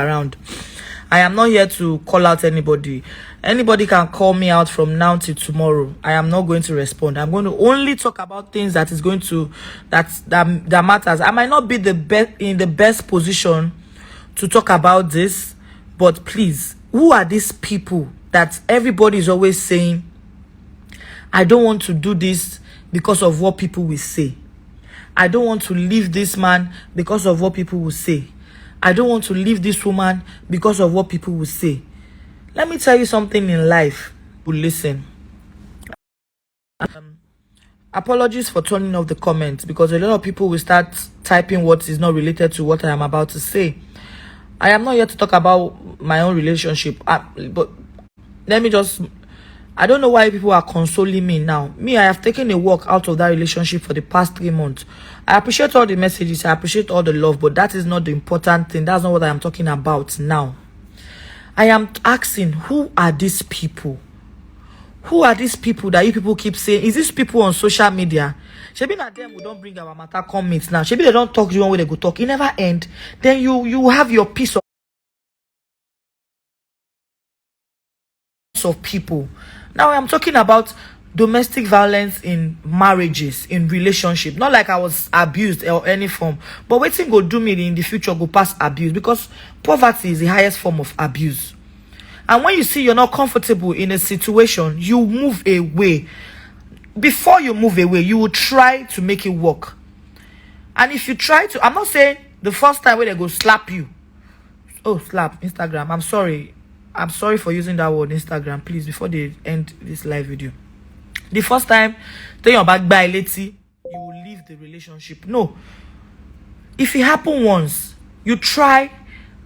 around. I am not here to call out anybody. Anybody can call me out from now till tomorrow. I am not going to respond. I'm going to only talk about things that is going to that matters. I might not be the best in the best position to talk about this, but please, who are these people that everybody is always saying, I don't want to do this because of what people will say. I don't want to leave this man because of what people will say. I don't want to leave this woman because of what people will say. Let me tell you something in life. Listen. Apologies for turning off the comments, because a lot of people will start typing what is not related to what I am about to say. I am not here to talk about my own relationship. But let me just... I don't know why people are consoling me now. Me, I have taken a walk out of that relationship for the past 3 months. I appreciate all the messages. I appreciate all the love. But that is not the important thing. That's not what I am talking about now. I am asking, who are these people? Who are these people that you people keep saying? Is these people on social media? Shebi na them we don't bring our matter comments now. Shebi they don't talk the one way they go talk. It never end. Then you have your piece of people. Now I'm talking about domestic violence in marriages, in relationship. Not like I was abused or any form, but waiting go do me in the future go past abuse, because poverty is the highest form of abuse. And when you see you're not comfortable in a situation, you move away. Before you move away, you will try to make it work. And if you try to, I'm not saying the first time when they go slap you. Oh, slap, Instagram. I'm sorry for using that word, Instagram. Please, before they end this live video. The first time, tell your back by lady, you will leave the relationship. No. If it happen once, you try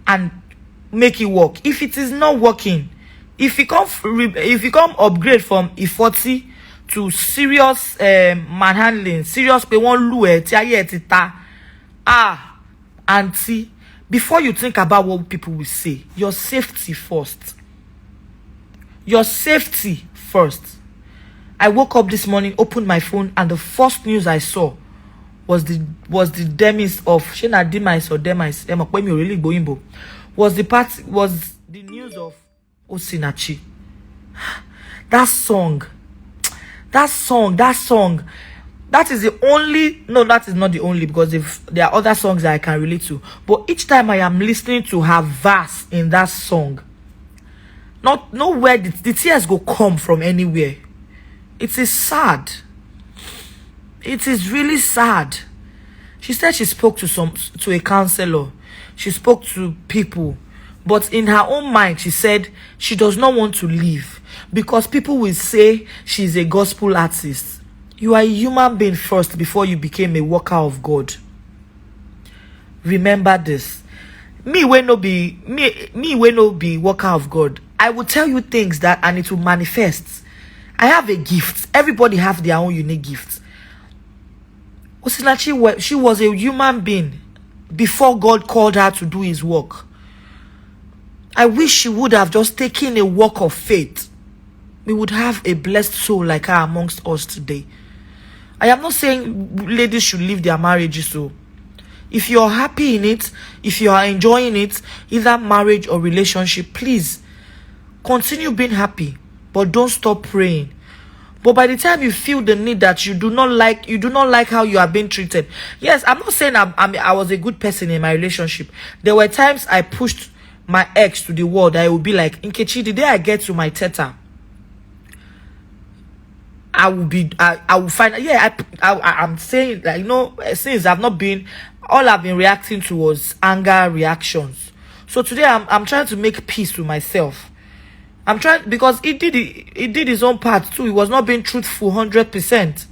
and make it work. If it is not working, if you come upgrade from E40 to serious manhandling, serious pay one lue auntie, before you think about what people will say, your safety first. Your safety first. I woke up this morning, opened my phone, and the first news I saw was the demise of Shena demise or demise. Was the news of Osinachi. That song. That is the only, no, that is not the only, because there are other songs that I can relate to. But each time I am listening to her verse in that song, nowhere the tears go come from anywhere. It is sad. It is really sad. She said she spoke to a counselor. She spoke to people. But in her own mind, she said she does not want to leave because people will say she's a gospel artist. You are a human being first before you became a worker of God. Remember this. Me when no be worker of God, I will tell you things and it will manifest. I have a gift. Everybody have their own unique gift. Osinachi, she was a human being before God called her to do his work. I wish she would have just taken a walk of faith. We would have a blessed soul like her amongst us today. I am not saying ladies should leave their marriages. So if you're happy in it, if you are enjoying it, either marriage or relationship, please continue being happy, but don't stop praying. But by the time you feel the need that you do not like how you are being treated. Yes, I'm not saying I was a good person in my relationship. There were times I pushed my ex to the wall. I would be like, Nkechi, the day I get to my theta, I will find, I'm saying, like, since I've not been, all I've been reacting to was anger reactions. So today I'm trying to make peace with myself. I'm trying, because he did his own part too. He was not being truthful 100%.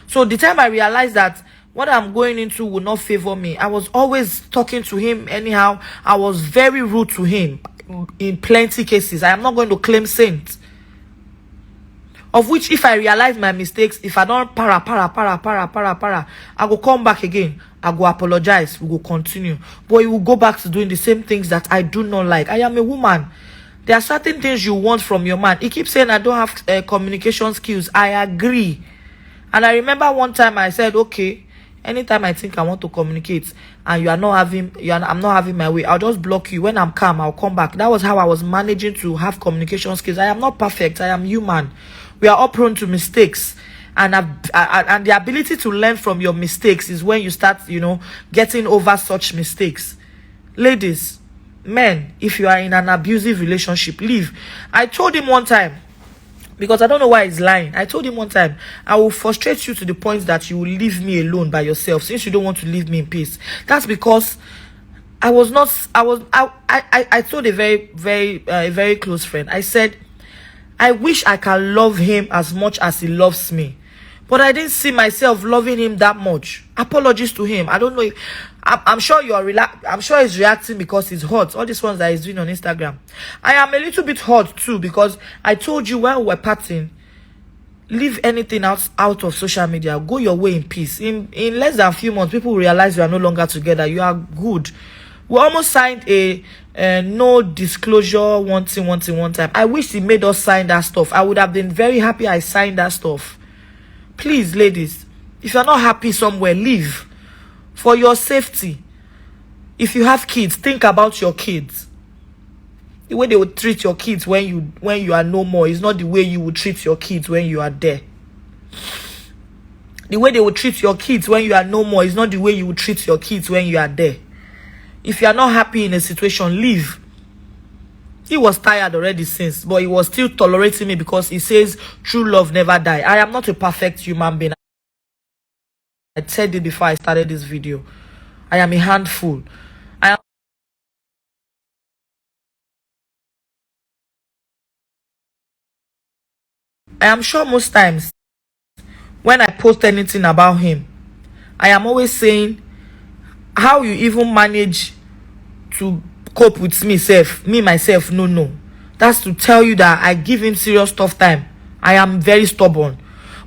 So the time I realized that what I'm going into will not favor me, I was always talking to him anyhow. I was very rude to him in plenty cases. I am not going to claim saint. Of which, if I realize my mistakes, if I don't para, I will come back again. I will apologize. We will continue. But you will go back to doing the same things that I do not like. I am a woman. There are certain things you want from your man. He keeps saying I don't have communication skills. I agree. And I remember one time I said, okay, Anytime I think I want to communicate and I'm not having my way, I'll just block you. When I'm calm, I'll come back. That was how I was managing to have communication skills. I am not perfect. I am human. We are all prone to mistakes. And and the ability to learn from your mistakes is when you start, getting over such mistakes. Ladies, men, if you are in an abusive relationship, leave. I told him one time, because I don't know why he's lying. I told him one time, I will frustrate you to the point that you will leave me alone by yourself, since you don't want to leave me in peace. That's because I told a very close friend. I said, I wish I can love him as much as he loves me, but I didn't see myself loving him that much. Apologies to him. I don't know if I'm sure I'm sure he's reacting because he's hot. All these ones that he's doing on Instagram. I am a little bit hot too, because I told you when we were partying, leave anything out of social media. Go your way in peace. In less than a few months, people realize you are no longer together. You are good. We almost signed a no disclosure one time. I wish he made us sign that stuff. I would have been very happy I signed that stuff. Please, ladies, if you're not happy somewhere, leave. For your safety. If you have kids, think about your kids. The way they would treat your kids when you are no more is not the way you would treat your kids when you are there. The way they would treat your kids when you are no more is not the way you would treat your kids when you are there. If you are not happy in a situation, leave. He was tired already since, but he was still tolerating me because he says true love never die. I am not a perfect human being. I said it before I started this video. I am a handful. I am sure most times when I post anything about him, I am always saying how you even manage to cope with myself. No. That's to tell you that I give him serious tough time. I am very stubborn.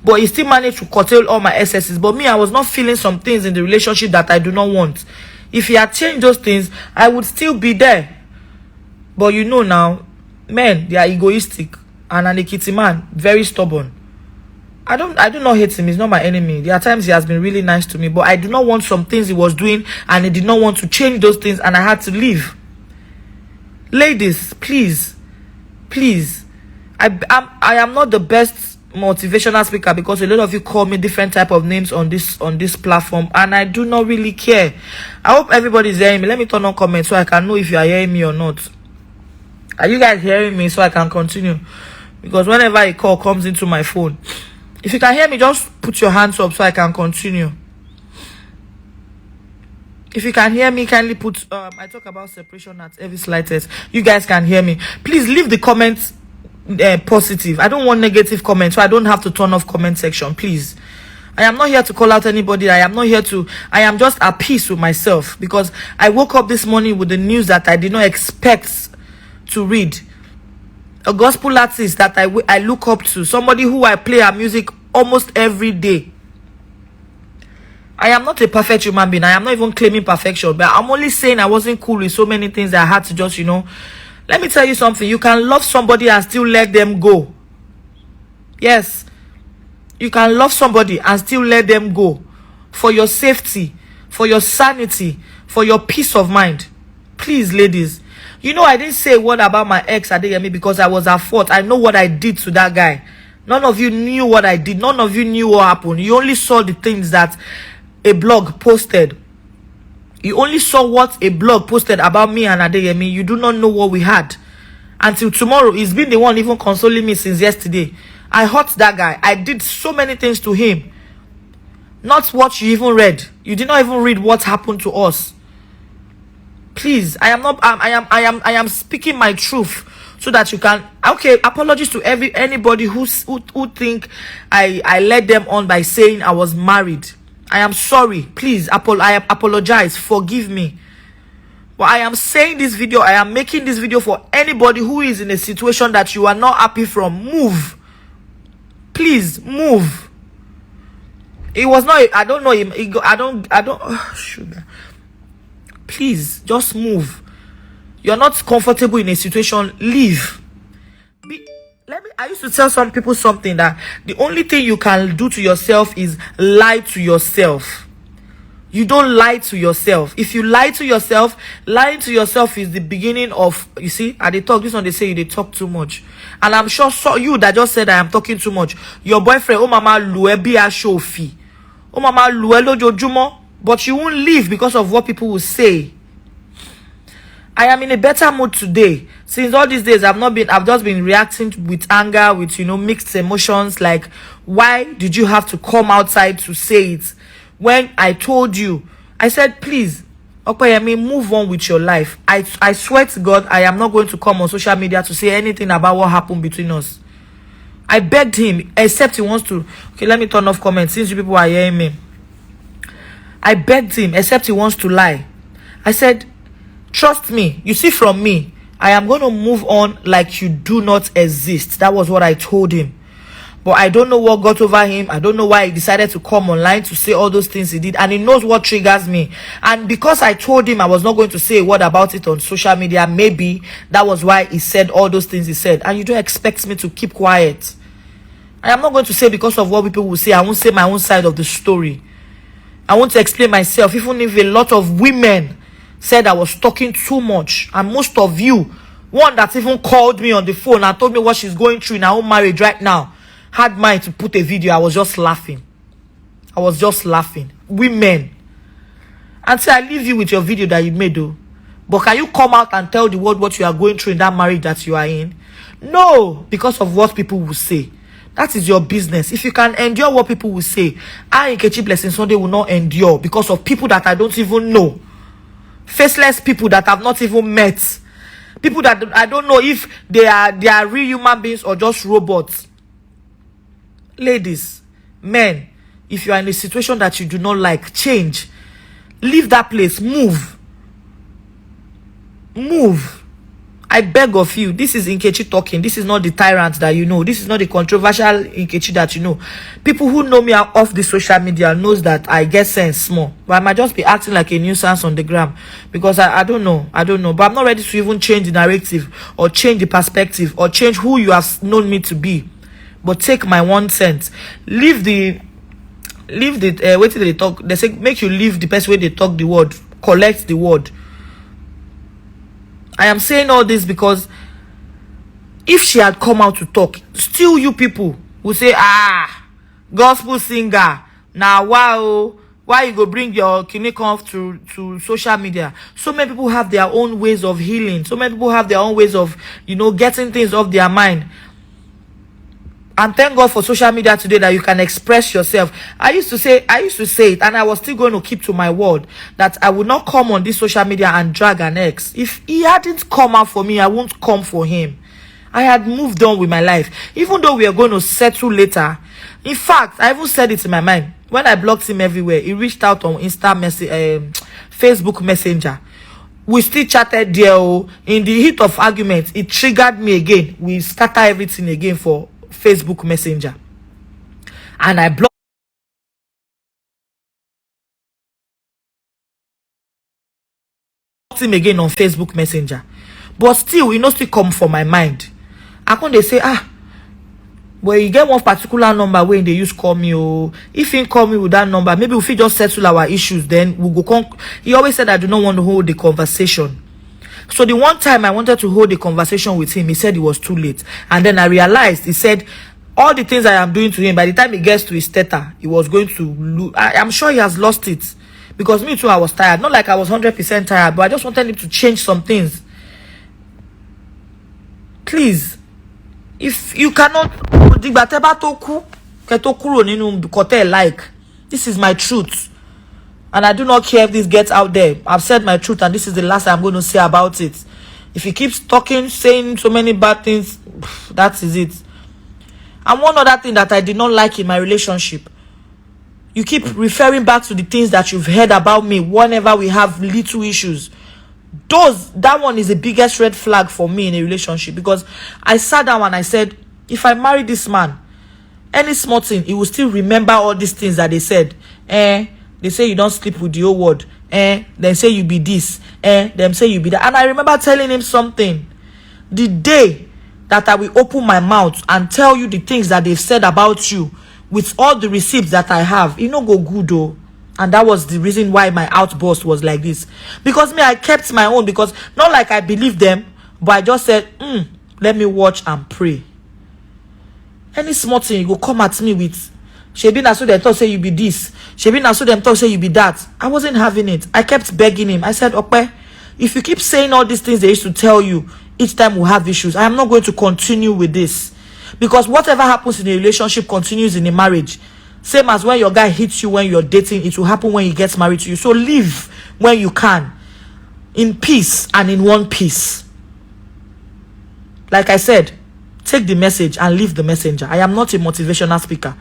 But he still managed to curtail all my excesses. But me, I was not feeling some things in the relationship that I do not want. If he had changed those things, I would still be there. But now, men, they are egoistic. And an Ekiti man, very stubborn. I do not hate him. He's not my enemy. There are times he has been really nice to me. But I do not want some things he was doing. And he did not want to change those things. And I had to leave. Ladies, please. I am not the best motivational speaker, because a lot of you call me different type of names on this platform, and I do not really care. I hope everybody is hearing me. Let me turn on comments so I can know if you are hearing me or not. Are you guys hearing me so I can continue? Because whenever a call comes into my phone, if you can hear me, just put your hands up so I can continue. If you can hear me, kindly put I talk about separation at every slightest. You guys can hear me. Please leave the comments positive. I don't want negative comments, so I don't have to turn off comment section. Please, I am not here to call out anybody. I am just at peace with myself, because I woke up this morning with the news that I did not expect to read. A gospel artist that I look up to, somebody who I play her music almost every day. I am not a perfect human being. I am not even claiming perfection, but I'm only saying I wasn't cool with so many things that I had to just, Let me tell you something. You can love somebody and still let them go. Yes. You can love somebody and still let them go. For your safety, for your sanity, for your peace of mind. Please, ladies. I didn't say a word about my ex Adeyemi because I was at fault. I know what I did to that guy. None of you knew what I did. None of you knew what happened. You only saw the things that a blog posted. You only saw what a blog posted about me and Adeyemi. You do not know what we had. Until tomorrow, he's been the one even consoling me since yesterday. I hurt that guy. I did so many things to him. Not what you even read. You did not even read what happened to us. Please, I am speaking my truth so that you can. Okay, apologies to anybody who think I led them on by saying I was married. I am sorry. Please, I apologize. Forgive me. But I am saying this video, I am making this video for anybody who is in a situation that you are not happy from. Move. Please, move. It was not, I don't know him. Sugar. Please, just move. You're not comfortable in a situation, leave. I used to tell some people something, that the only thing you can do to yourself is lie to yourself. You don't lie to yourself. If you lie to yourself, lying to yourself is the beginning of, you see, at the talk, this one they say they talk too much. And I'm sure you that just said I am talking too much. Your boyfriend, oh mama lue bi a shofi. Oh mama lue lojojumo. But you won't leave because of what people will say. I am in a better mood today. Since all these days, I've just been reacting with anger, with, mixed emotions. Like, why did you have to come outside to say it? When I told you, I said, please, Okoyemi, move on with your life. I swear to God, I am not going to come on social media to say anything about what happened between us. I begged him, except he wants to. Okay, let me turn off comments since you people are hearing me. I begged him, except he wants to lie. I said, trust me. You see, from me, I am going to move on like you do not exist. That was what I told him. But I don't know what got over him. I don't know why he decided to come online to say all those things he did. And he knows what triggers me. And because I told him I was not going to say a word about it on social media, maybe that was why he said all those things he said. And you don't expect me to keep quiet. I am not going to say because of what people will say. I won't say my own side of the story. I want to explain myself. Even if a lot of women said I was talking too much. And most of you, one that even called me on the phone and told me what she's going through in her own marriage right now, had mind to put a video. I was just laughing. Women. Until I leave you with your video that you made, though. But can you come out and tell the world what you are going through in that marriage that you are in? No, because of what people will say. That is your business. If you can endure what people will say, I, Nkechi Blessing Sunday, will not endure because of people that I don't even know. Faceless people that I've not even met. People that I don't know if they are real human beings or just robots. Ladies, men, if you are in a situation that you do not like, change. Leave that place. Move. I beg of you. This is Nkechi talking. This is not the tyrant that you know. This is not the controversial Nkechi that you know. People who know me off the social media knows that I get sense small. But I might just be acting like a nuisance on the gram. Because I don't know. But I'm not ready to even change the narrative or change the perspective or change who you have known me to be. But take my 1 cent. Leave the wait till they talk. They say make you leave the best way they talk the word. Collect the word. I am saying all this because if she had come out to talk, still you people will say, gospel singer. Now wow, why you go bring your kinikov to social media? So many people have their own ways of healing. So many people have their own ways of, getting things off their mind. And thank God for social media today that you can express yourself. I used to say it, and I was still going to keep to my word that I would not come on this social media and drag an ex. If he hadn't come out for me, I won't come for him. I had moved on with my life. Even though we are going to settle later. In fact, I even said it in my mind. When I blocked him everywhere, he reached out on Facebook Messenger. We still chatted there. In the heat of argument, it triggered me again. We scatter everything again for Facebook Messenger, and I blocked him again on Facebook Messenger. But still, still come for my mind. I can't they say well, you get one particular number when they use call me. If he call me with that number, maybe if we just settle our issues, then we'll go. He always said I do not want to hold the conversation. So the one time I wanted to hold a conversation with him, he said it was too late. And then I realized, he said, all the things I am doing to him, by the time he gets to his theta, he was going to lose. I'm sure he has lost it. Because me too, I was tired. Not like I was 100% tired, but I just wanted him to change some things. Please, if you cannot, this is my truth. And I do not care if this gets out there. I've said my truth, and this is the last I'm going to say about it. If he keeps talking, saying so many bad things, that is it. And one other thing that I did not like in my relationship, you keep referring back to the things that you've heard about me whenever we have little issues. That one is the biggest red flag for me in a relationship, because I sat down and I said, if I marry this man, any small thing, he will still remember all these things that they said. They say you don't sleep with the old word. Then say you be this. Them say you be that. And I remember telling him something. The day that I will open my mouth and tell you the things that they've said about you, with all the receipts that I have, it no go good though. And that was the reason why my outburst was like this. Because me, I kept my own. Because not like I believed them, but I just said, let me watch and pray. Any small thing, you go come at me with, Shebi na so them talk say you be this. Shebi na so them talk say you be that. I wasn't having it. I kept begging him. I said, Ope, if you keep saying all these things they used to tell you each time we have issues, I am not going to continue with this. Because whatever happens in a relationship continues in a marriage. Same as when your guy hits you when you're dating, it will happen when he gets married to you. So live when you can, in peace and in one piece. Like I said, take the message and leave the messenger. I am not a motivational speaker,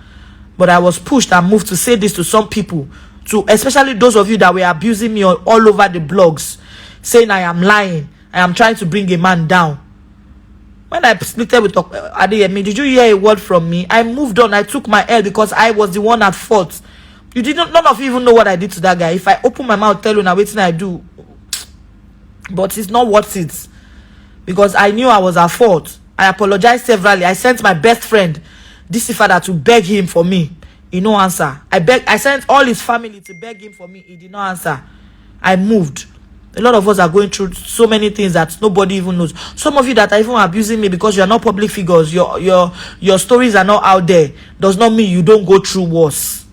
but I was pushed and moved to say this to some people, to especially those of you that were abusing me all over the blogs, saying I am lying, I am trying to bring a man down. When I split with Adeyemi, did you hear a word from me? I moved on. I took my L because I was the one at fault. You didn't. None of you even know what I did to that guy. If I open my mouth, tell you now, waiting I do. But it's not worth it, because I knew I was at fault. I apologized severally. I sent my best friend, this father, to beg him for me. He no answer. I sent all his family to beg him for me. He did not answer. I moved. A lot of us are going through so many things that nobody even knows. Some of you that are even abusing me because you are not public figures, your stories are not out there, does not mean you don't go through worse.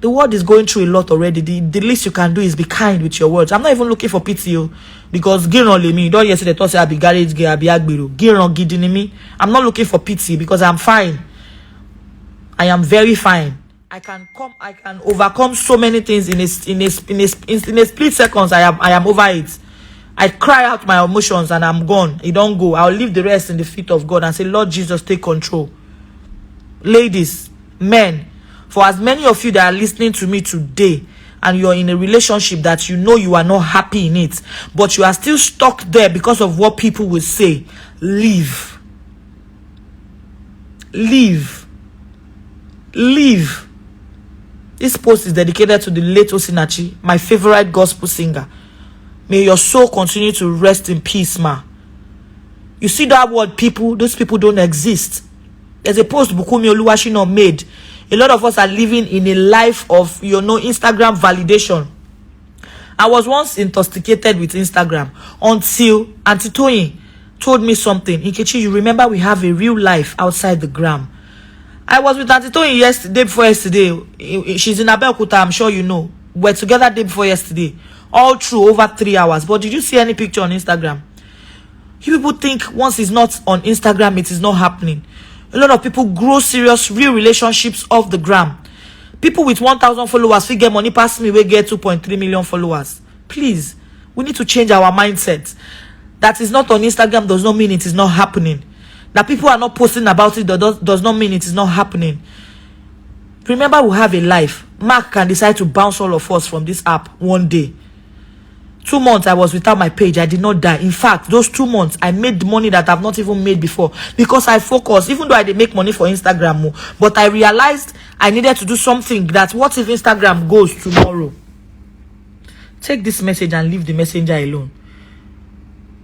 The world is going through a lot already. The least you can do is be kind with your words. I'm not even looking for pity, because me, don't yesterday thought say I be garage girl, I be agbero. Me. I'm not looking for pity because I'm fine. I am very fine. I can overcome so many things in a split seconds. I am over it. I cry out my emotions and I'm gone. It don't go. I'll leave the rest in the feet of God and say, Lord Jesus, take control. Ladies, men, for as many of you that are listening to me today and you're in a relationship that you know you are not happy in it, but you are still stuck there because of what people will say, leave. Leave. Leave. This post is dedicated to the late Osinachi, my favorite gospel singer. May your soul continue to rest in peace, ma. You see that word people? Those people don't exist. There's a post Bukumi Oluwashino made. A lot of us are living in a life of, Instagram validation. I was once intoxicated with Instagram until Auntie Toyin told me something. Nkechi, you remember we have a real life outside the gram. I was with Auntie Toyin day before yesterday. She's in Abeokuta, I'm sure you know. We're together day before yesterday. All through over 3 hours. But did you see any picture on Instagram? You people think once it's not on Instagram, it is not happening. A lot of people grow serious, real relationships off the gram. People with 1,000 followers, we get money past me, we get 2.3 million followers. Please, we need to change our mindset. That is not on Instagram does not mean it is not happening. That people are not posting about it does not mean it is not happening. Remember, we have a life. Mark can decide to bounce all of us from this app one day. 2 months I was without my page. I did not die. In fact, those 2 months I made the money that I've not even made before, because I focused. Even though I did make money for Instagram, but I realized I needed to do something. That what if Instagram goes tomorrow? Take this message and leave the messenger alone.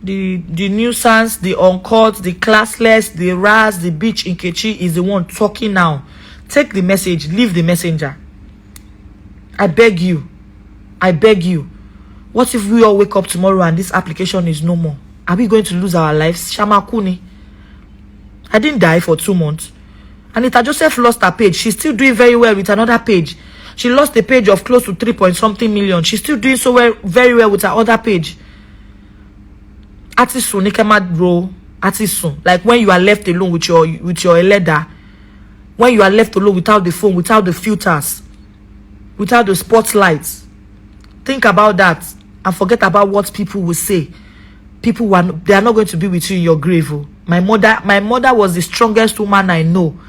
The nuisance, the uncut, the classless, the ras, the bitch Nkechi is the one talking now. Take the message, leave the messenger. I beg you. I beg you. What if we all wake up tomorrow and this application is no more? Are we going to lose our lives? Shamakuni. I didn't die for 2 months. Anita Joseph lost her page. She's still doing very well with another page. She lost a page of close to 3-point-something million. She's still doing so well, very well with her other page. Artisun, Nikema bro. Artisun. Like when you are left alone with your leather. When you are left alone without the phone, without the filters, without the spotlights. Think about that and forget about what people will say. People they are not going to be with you in your grave. My mother was the strongest woman I know.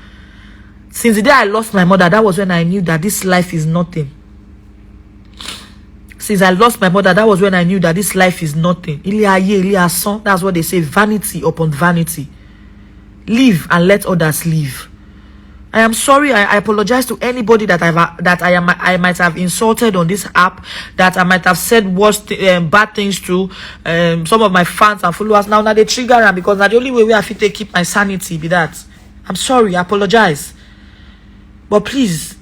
Since the day I lost my mother, that was when I knew that this life is nothing. Since I lost my mother, that was when I knew that this life is nothing. That's what they say, vanity upon vanity. Live and let others live. I am sorry. I apologize to anybody that I might have insulted on this app, that I might have said bad things to some of my fans and followers. Now they trigger them because that's the only way I feel to keep my sanity. Be that. I'm sorry. I apologize. But please,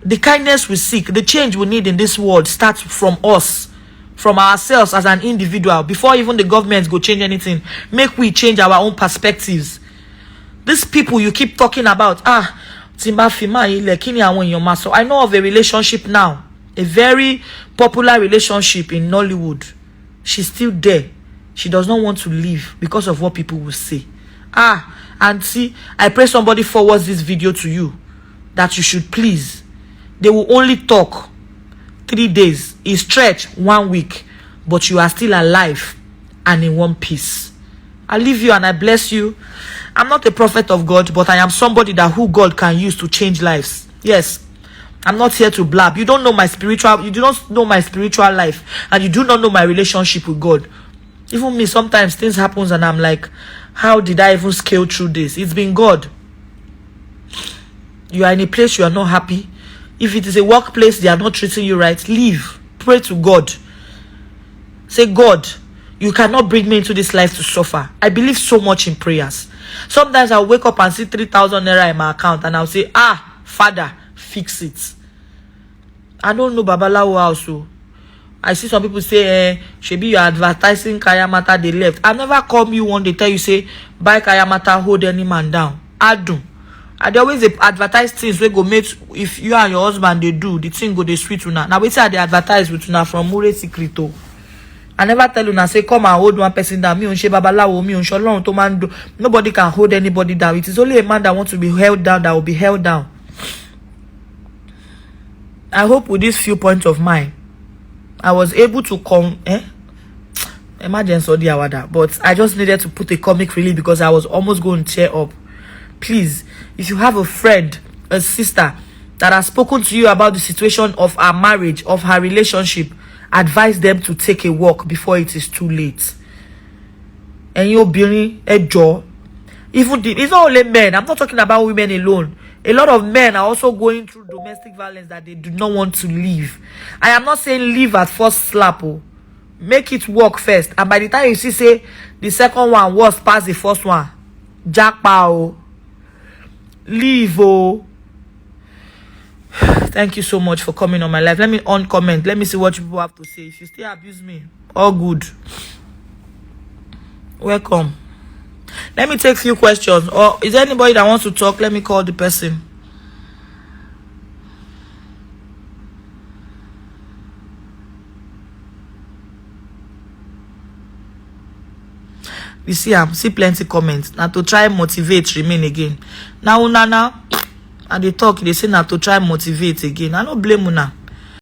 The kindness we seek, the change we need in this world starts from us, from ourselves as an individual. Before even the government go change anything, make we change our own perspectives. These people you keep talking about, Timba Fima Lekini Awon Eyan ma so. I know of a relationship now, a very popular relationship in Nollywood. She's still there. She does not want to leave because of what people will say. Auntie, I pray somebody forwards this video to you, that you should please. They will only talk 3 days. It stretch 1 week, but you are still alive and in one piece. I leave you and I bless you. I'm not a prophet of God, but I am somebody that who God can use to change lives. Yes, I'm not here to blab. You don't know my spiritual, you do not know my spiritual life, and you do not know my relationship with God. Even me, sometimes things happens and I'm like, how did I even scale through this? It's been God. You are in a place you are not happy. If it is a workplace they are not treating you right, leave. Pray to God. Say, God, you cannot bring me into this life to suffer. I believe so much in prayers. Sometimes I'll wake up and see 3,000 naira in my account and I'll say, Father, fix it. I don't know Babalawo also. I see some people say, Shebi, you're advertising Kayamata, they left. I've never come you one day tell you, say, buy Kayamata, hold any man down. I do. And they always advertise things where go make, if you and your husband they do, the thing go they sweet una. Now we say they advertise with una from Mure Secreto. I never tell una say come and hold one person down. Me on Babalawo, me on Sholon to man do. Nobody can hold anybody down. It is only a man that wants to be held down that will be held down. I hope with this few points of mine, I was able to emergency or the awada, but I just needed to put a comic relief because I was almost going to tear up. Please, if you have a friend, a sister that has spoken to you about the situation of her marriage, of her relationship, advise them to take a walk before it is too late. And you'll be a jaw. It's not only men. I'm not talking about women alone. A lot of men are also going through domestic violence that they do not want to leave. I am not saying leave at first slap. Make it work first. And by the time you see, say, the second one was past the first one, jackpot. Leave. Thank you so much for coming on my life. Let me comment. Let me see what people have to say. If you still abuse me, all good. Welcome. Let me take a few questions. Or is there anybody that wants to talk? Let me call the person. You see, I'm see plenty comments. Now to try motivate remain again. Now, and they talk, they say now to try motivate again. I don't blame una.